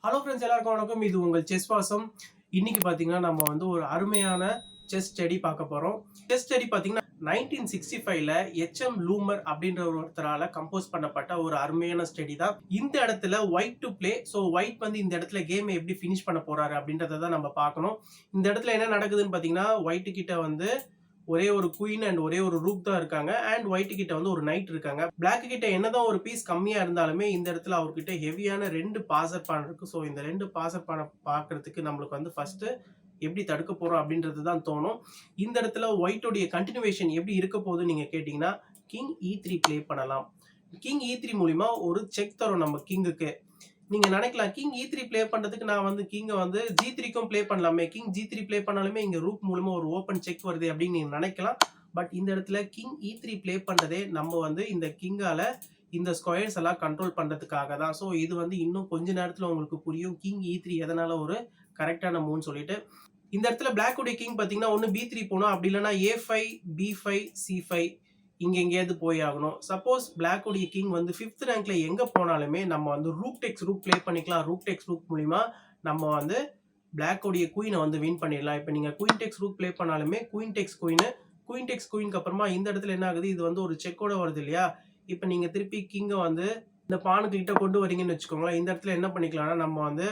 Hello friends, எல்லாருக்கும் வணக்கம். இது உங்கள் செஸ் வாசம். இன்னைக்கு பார்த்தீங்கன்னா நம்ம வந்து ஒரு அருமையான செஸ் ஸ்டடி பார்க்க போகிறோம். செஸ் ஸ்டடி பார்த்தீங்கன்னா 1965ல HM லூமர் அப்படின்ற ஒருத்தரால் கம்போஸ் பண்ணப்பட்ட ஒரு அருமையான ஸ்டடி தான். இந்த இடத்துல white to play. So white வந்து இந்த இடத்துல கேமை எப்படி ஃபினிஷ் பண்ண போறாரு அப்படின்றத தான் நம்ம பார்க்கணும். இந்த இடத்துல என்ன நடக்குதுன்னு பார்த்தீங்கன்னா, ஒயிட்டு கிட்ட வந்து ஒரே ஒரு குயின் அண்ட் ஒரே ஒரு ரூக் தான் இருக்காங்க. அண்ட் ஒயிட் கிட்ட வந்து ஒரு நைட் இருக்காங்க. பிளாக் கிட்ட என்னதான் ஒரு பீஸ் கம்மியா இருந்தாலுமே இந்த இடத்துல அவர்கிட்ட ஹெவியான 2 பாசர் பான் இருக்கு. ஸோ இந்த 2 பாசர் பானை பார்க்கறதுக்கு நம்மளுக்கு வந்து ஃபர்ஸ்ட் எப்படி தடுக்க போறோம் அப்படின்றது தான் தோணும். இந்த இடத்துல ஒயிட்டோடைய கண்டினியூவேஷன் எப்படி இருக்க போகுதுன்னு நீங்க கேட்டீங்கன்னா, கிங் E3 பிளே பண்ணலாம். கிங் E3 மூலியமா ஒரு செக் தரும் நம்ம கிங்குக்கு. நீங்க நினைக்கலாம், கிங் E3 பிளே பண்றதுக்கு நான் வந்து கிங்க வந்து G3க்கும் பிளே பண்ணலாமே, கிங் G3 பிளே பண்ணாலுமே இங்க ரூக் மூலமா ஒரு ஓப்பன் செக் வருது அப்படின்னு நீங்க நினைக்கலாம். பட் இந்த இடத்துல கிங் E3 பிளே பண்றதே நம்ம வந்து இந்த கிங்கால இந்த ஸ்கொயர்ஸ் எல்லாம் கண்ட்ரோல் பண்றதுக்காக தான். ஸோ இது வந்து இன்னும் கொஞ்ச நேரத்துல உங்களுக்கு புரியும் கிங் E3 எதனால ஒரு கரெக்டான மூவ்னு சொல்லிட்டு. இந்த இடத்துல பிளாக் உடைய கிங் பாத்தீங்கன்னா ஒன்னு B3 போகணும், அப்படி இல்லைன்னா A5 B5 C5 இங்க எங்கேயாவது போய் ஆகணும். சப்போஸ் பிளாக் உடைய கிங் வந்து 5th ரேங்க்ல எங்க போனாலுமே நம்ம வந்து ரூக் டெக்ஸ் ரூக் பிளே பண்ணிக்கலாம். ரூக் டெக்ஸ் ரூக் மூலியமா நம்ம வந்து பிளாக் உடைய குயினை வந்து வின் பண்ணிடலாம். இப்போ நீங்க குயின் டெக்ஸ் ரூக் பிளே பண்ணாலுமே குயின் டெக்ஸ் குயினுக்கு அப்புறமா இந்த இடத்துல என்ன ஆகுது, இது வந்து ஒரு செக்கோட வருது இல்லையா. இப்போ நீங்க திருப்பி கிங்கை வந்து இந்த பானுக்கு கிட்ட கொண்டு வரீங்கன்னு வச்சுக்கோங்களேன். இந்த இடத்துல என்ன பண்ணிக்கலாம்னா நம்ம வந்து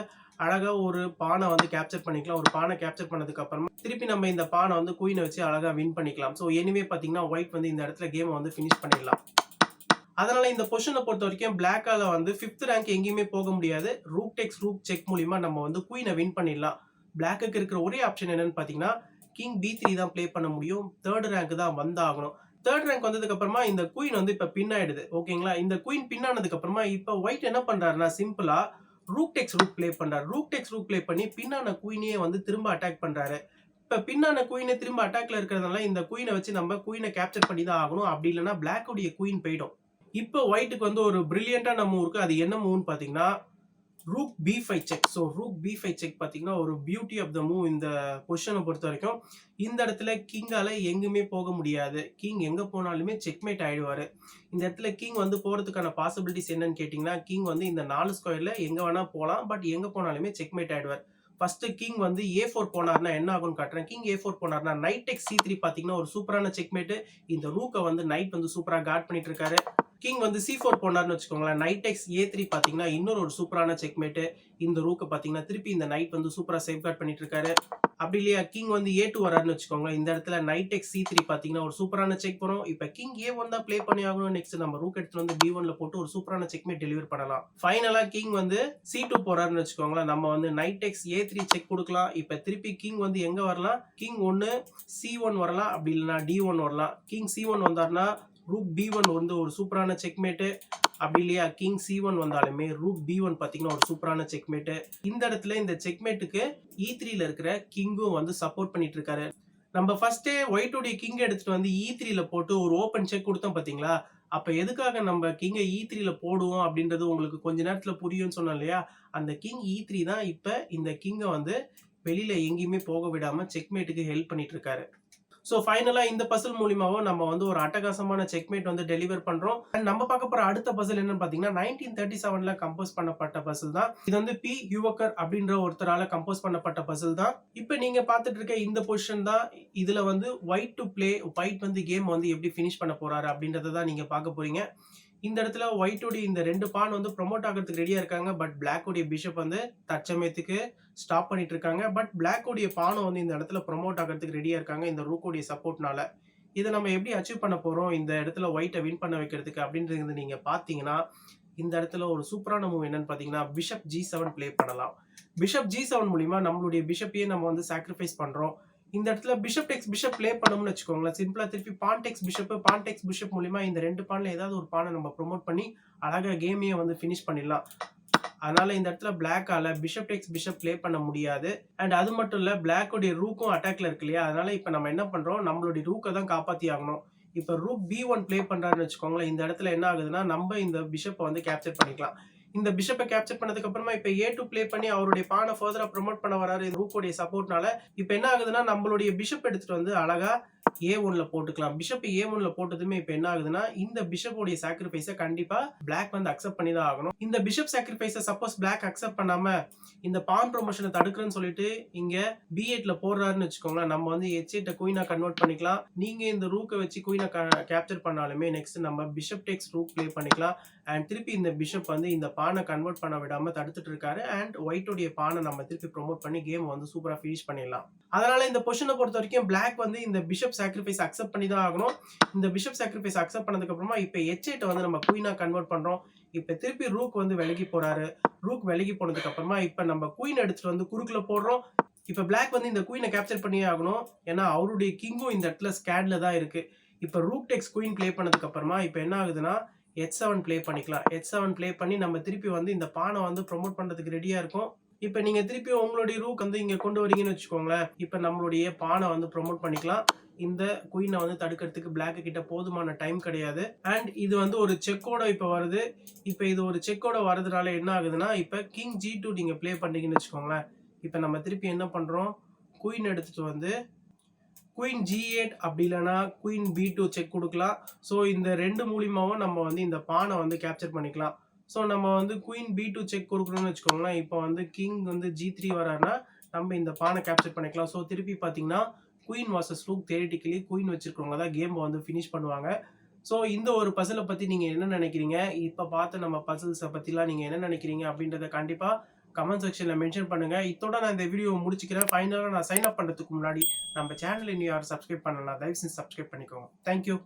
அழகா ஒரு பானை வந்து கேப்சர் பண்ணிக்கலாம். ஒரு பானை கேப்சர் பண்ணதுக்கு அப்புறமா திருப்பி நம்ம இந்த பானை வந்து குயினை வச்சு அழகா வின் பண்ணிக்கலாம். ஸோ எனிவே பாத்தீங்கன்னா ஒயிட் வந்து இந்த இடத்துல கேமை வந்து ஃபினிஷ் பண்ணிடலாம். அதனால இந்த பொசிஷனை பொறுத்த வரைக்கும் பிளாக்கால வந்து 5th ரேங்க் எங்கேயுமே போக முடியாது. ரூக் டெக்ஸ் ரூக் செக் மூலியமா நம்ம வந்து குயினை வின் பண்ணிடலாம். பிளாக்குக்கு இருக்கிற ஒரே ஆப்ஷன் என்னன்னு பாத்தீங்கன்னா, கிங் B3 தான் பிளே பண்ண முடியும். 3rd ரேங்க் தான் வந்தாகணும். 3rd ரேங்க் வந்ததுக்கு அப்புறமா இந்த குயின் வந்து இப்ப பின் ஆயிடுது. ஓகேங்களா. இந்த குயின் பின் ஆனதுக்கு அப்புறமா இப்ப ஒயிட் என்ன பண்றாருன்னா, சிம்பிளா ரூக் டெக்ஸ் ரூக் பிளே பண்றாரு. ரூக் டெக்ஸ் ரூக் பிளே பண்ணி பின்னான குயினையே வந்து திரும்ப அட்டாக் பண்றாரு. இப்ப பின்னான குயினை திரும்ப அட்டாக்ல இருக்கிறதுனால இந்த குயினை வச்சு நம்ம குயினை கேப்சர் பண்ணி தான் ஆகணும். அப்படி இல்லைன்னா பிளாக் உடைய குயின் போயிடும். இப்போ ஒயிட்டுக்கு வந்து ஒரு பிரில்லியண்டான மூவ் இருக்கு. அது என்ன மூவ்னு பாத்தீங்கன்னா, rook B5 check. So rook B5 check பாத்தீங்கன்னா ஒரு பியூட்டி ஆஃப் த மூவ். இந்த பொசிஷனை பொறுத்த வரைக்கும் இந்த இடத்துல கிங்கால எங்குமே போக முடியாது. கிங் எங்க போனாலுமே செக்மேட் ஆயிடுவாரு. இந்த இடத்துல கிங் வந்து போறதுக்கான பாசிபிலிட்டிஸ் என்னன்னு கேட்டீங்கன்னா, கிங் வந்து இந்த 4 ஸ்கொயர்ல எங்க வேணா போலாம். பட் எங்க போனாலுமே செக்மேட் ஆயிடுவார். ஃபர்ஸ்ட் கிங் வந்து A4 போனார்னா என்ன ஆகும்னு காட்டுறேன். கிங் A4 போனார்னா நைட் டெக்ஸ் C3 பாத்தீங்கன்னா ஒரு சூப்பரான செக்மேட். இந்த ரூக்கை வந்து நைட் வந்து சூப்பரா கார்ட் பண்ணிட்டு இருக்காரு. கிங் வந்து C4 போனார்னு வச்சுக்கோங்களேன். நைட் டெக்ஸ் A3 பாத்தீங்கன்னா இன்னொரு ஒரு சூப்பரான செக்மேட். இந்த ரூக்கை பாத்தீங்கன்னா திருப்பி இந்த நைட் வந்து சூப்பரா சேஃப் கார்ட் பண்ணிட்டு இருக்காரு. அப்படி இல்லையா, கிங் வந்து A2 வராருன்னு வச்சுக்கோங்களேன். இந்த இடத்துல நைட் டெக்ஸ் C3 பாத்தீங்கன்னா ஒரு சூப்பரான செக் வரும். இப்ப கிங் A1 தான் பிளே பண்ணி ஆகணும். நெக்ஸ்ட் நம்ம ரூக் எடுத்து வந்து B1ல போட்டு ஒரு சூப்பரான செக்மேட் டெலிவர் பண்ணலாம். ஃபைனலா கிங் வந்து C2 போறாருன்னு வச்சுக்கோங்களேன். நம்ம வந்து நைட் டெக்ஸ் A3 செக் கொடுக்கலாம். இப்ப திருப்பி கிங் வந்து எங்க வரலாம், கிங் ஒன்னு C1 வரலாம், அப்படி இல்லைன்னா D1 வரலாம். கிங் C1 வந்தாருன்னா ரூக் B1 வந்து ஒரு சூப்பரான செக்மேட். அப்படி இல்லையா, கிங் C1 வந்தாலுமே ரூக் B1 பாத்தீங்கன்னா ஒரு சூப்பரான செக்மேட். இந்த இடத்துல இந்த செக்மேட்டுக்கு E3ல இருக்கிற கிங்கும் வந்து சப்போர்ட் பண்ணிட்டு இருக்காரு. நம்ம ஃபர்ஸ்டே ஒயிட் உடைய கிங் எடுத்துட்டு வந்து E3ல போட்டு ஒரு ஓப்பன் செக் கொடுத்தோம் பாத்தீங்களா. அப்ப எதுக்காக நம்ம கிங்க E3ல போடுவோம் அப்படின்றது உங்களுக்கு கொஞ்ச நேரத்துல புரியும்னு சொன்னோம் இல்லையா. அந்த கிங் E3 தான் இப்ப இந்த கிங்க வந்து வெளியில எங்கேயுமே போக விடாம செக்மேட்டுக்கு ஹெல்ப் பண்ணிட்டு இருக்காரு. ஸோ ஃபைனலா இந்த பசில் மூலியமாவும் நம்ம வந்து ஒரு அட்டகாசமான செக்மேட் வந்து டெலிவர் பண்றோம். அண்ட் நம்ம பார்க்க போற அடுத்த பசில் என்னன்னு பாத்தீங்கன்னா 1937ல கம்போஸ் பண்ணப்பட்ட பசில் தான். இது வந்து P. யுவக்கர் அப்படின்ற ஒருத்தரால கம்போஸ் பண்ணப்பட்ட பசில் தான். இப்போ நீங்க பார்த்துட்டு இருக்க இந்த பொசிஷன் தான். இதுல வந்து ஒயிட் டு பிளே, ஒயிட் வந்து கேம் வந்து எப்படி ஃபினிஷ் பண்ண போறாரு அப்படின்றத தான் நீங்க பார்க்க போறீங்க. இந்த இடத்துல ஒயிட்டோடைய இந்த 2 பான் வந்து ப்ரொமோட் ஆகிறதுக்கு ரெடியா இருக்காங்க. பட் பிளாக் உடைய பிஷப் வந்து தற்சமயத்துக்கு ஸ்டாப் பண்ணிட்டு இருக்காங்க. பட் பிளாக் உடைய பானும் வந்து இந்த இடத்துல ப்ரொமோட் ஆகிறதுக்கு ரெடியா இருக்காங்க இந்த ரூக் உடைய சப்போர்ட்னால. இதை நம்ம எப்படி அச்சீவ் பண்ண போறோம் இந்த இடத்துல ஒயிட்டை வின் பண்ண வைக்கிறதுக்கு அப்படின்றது நீங்க பாத்தீங்கன்னா, இந்த இடத்துல ஒரு சூப்பரான மூவ் என்னன்னு பாத்தீங்கன்னா, பிஷப் G7 பிளே பண்ணலாம். பிஷப் G7 மூலியமா நம்மளுடைய பிஷப்பையே நம்ம வந்து சாக்ரிஃபைஸ் பண்றோம். இந்த இடத்துல பிஷப் டெக்ஸ் பிஷப் பிளே பண்ணணும்னு வச்சுக்கோங்களேன். சிம்பிளா திருப்பி பான் டெக்ஸ் பிஷப் மூலியமா இந்த 2 பான்ல ஏதாவது ஒரு பானை நம்ம ப்ரோமோட் பண்ணி அழகா கேமையே வந்து ஃபினிஷ் பண்ணிடலாம். அதனால இந்த இடத்துல பிளாக்கால பிஷப் டெக்ஸ் பிஷப் பிளே பண்ண முடியாது. அண்ட் அது மட்டும் இல்ல, பிளாக் உடைய ரூக்கும் அட்டாக்ல இருக்கு இல்லையா. அதனால இப்ப நம்ம என்ன பண்றோம், நம்மளுடைய ரூக்கை தான் காப்பாத்தி ஆகணும். இப்ப ரூக் B1 பிளே பண்றாருன்னு வச்சுக்கோங்களேன். இந்த இடத்துல என்ன ஆகுதுன்னா, நம்ம இந்த பிஷப்பை வந்து கேப்சர் பண்ணிக்கலாம். இந்த பிஷப்பை கேப்சர் பண்ணதுக்கு அப்புறமா இப்ப A2 பிளே பண்ணி அவருடைய பானை ஃபர்தரா ப்ரோமோட் பண்ண வராரு ரூக்கோடைய சப்போர்ட்னால. இப்ப என்ன ஆகுதுன்னா, நம்மளுடைய பிஷப் எடுத்துட்டு வந்து அழகா A1ல போட்டுக்கலாம். பிஷப் A1ல போட்டதுமே இப்ப என்ன ஆகுதுன்னா, இந்த பிஷப்போடைய சாக்ரிஃபைஸ கண்டிப்பா பிளாக் வந்து அக்செப்ட் பண்ணி தான் ஆகணும். இந்த bishop sacrifice suppose black accept பண்ணாம, இந்த பான் ப்ரொமோஷன தடுக்கிறேன்னு சொல்லிட்டு இங்க B8ல போடுறாருன்னு வச்சுக்கோங்களேன். நம்ம வந்து H8 குயினா கன்வெர்ட் பண்ணிக்கலாம். நீங்க இந்த ரூக்க வச்சு குயின கேப்சர் பண்ணாலுமே நெக்ஸ்ட் நம்ம பிஷப் டேக்ஸ் ரூக் ப்ளே பண்ணிக்கலாம். அண்ட் திருப்பி இந்த பிஷப் வந்து இந்த பானை கன்வெர்ட் பண்ண விடாம தடுத்துட்டு இருக்காரு. அண்ட் ஒயிட்டோடைய பானை நம்ம திருப்பி ப்ரோமோட் பண்ணி கேம் வந்து சூப்பரா ஃபினிஷ் பண்ணிடலாம். அதனால இந்த பொசிஷனை பொறுத்த வரைக்கும் பிளாக் வந்து இந்த பிஷப் சாக்ரிஃபைஸ் அக்செப்ட் பண்ணி தான் ஆகணும். இந்த பிஷப் சாக்ரிஃபைஸ் அக்செப்ட் பண்ணதுக்கு அப்புறமா இப்ப H8 வந்து நம்ம குயினா கன்வெர்ட் பண்றோம். இப்ப திருப்பி ரூக் வந்து விலகி போறாரு. ரூக் விலகி போனதுக்கு அப்புறமா இப்ப நம்ம குயின் எடுத்துட்டு வந்து குறுக்குல போடுறோம். இப்ப பிளாக் வந்து இந்த குயினை கேப்சர் பண்ணியே ஆகணும். ஏன்னா அவருடைய கிங்கும் இந்த இடத்துல ஸ்கேட்ல தான் இருக்கு. இப்ப ரூக் டெக்ஸ் குயின் ப்ளே பண்ணதுக்கு அப்புறமா இப்ப என்ன ஆகுதுன்னா H7 ப்ளே பண்ணிக்கலாம். H7 ப்ளே பண்ணி நம்ம திருப்பி வந்து இந்த பானை வந்து ப்ரோமோட் பண்றதுக்கு ரெடியா இருக்கும். இப்ப நீங்க திருப்பி உங்களுடைய ரூக் வந்து இங்க கொண்டு வரீங்கன்னு வச்சுக்கோங்களேன். இப்ப நம்மளுடைய பானை வந்து ப்ரோமோட் பண்ணிக்கலாம். இந்த குயினை வந்து தடுக்கிறதுக்கு பிளாக் கிட்ட போதுமான டைம் கிடையாது. அண்ட் இது வந்து ஒரு செக்கோட இப்ப வருது. இப்ப இது ஒரு செக்கோட வரதுனால என்ன ஆகுதுன்னா இப்ப கிங் G2 நீங்க ப்ளே பண்றீங்கன்னு வச்சுக்கோங்களேன். இப்ப நம்ம திருப்பி என்ன பண்றோம், குயின் எடுத்துட்டு வந்து குயின் G8 அப்படி இல்லைன்னா குயின் B2 செக் கொடுக்கலாம். ஸோ இந்த ரெண்டு மூலியமாவும் நம்ம வந்து இந்த பானை வந்து கேப்சர் பண்ணிக்கலாம். ஸோ நம்ம வந்து குயின் B2 செக் கொடுக்கணும்னு வச்சுக்கோங்களேன். இப்போ வந்து கிங் வந்து G3 வராருன்னா நம்ம இந்த பானை கேப்சர் பண்ணிக்கலாம். ஸோ திருப்பி பார்த்தீங்கன்னா queen versus rook theoretically queen வச்சிருக்கவங்க தான் கேம் வந்து ஃபினிஷ் பண்ணுவாங்க. ஸோ இந்த ஒரு பசிலை பற்றி நீங்கள் என்ன நினைக்கிறீங்க, இப்போ பார்த்து நம்ம பசில்ஸை பற்றிலாம் நீங்கள் என்ன நினைக்கிறீங்க அப்படின்றத கண்டிப்பாக கமெண்ட் செக்ஷனில் மென்ஷன் பண்ணுங்கள். இதோட நான் இந்த வீடியோ முடிச்சுக்கிறேன். ஃபைனலாக நான் சைன் அப் பண்ணுறதுக்கு முன்னாடி நம்ம சேனல் இன்னும் யாரும் சப்ஸ்கிரைப் பண்ணலாம், தயவு செஞ்சு சப்ஸ்கிரைப் பண்ணிக்கோங்க. தேங்க்யூ.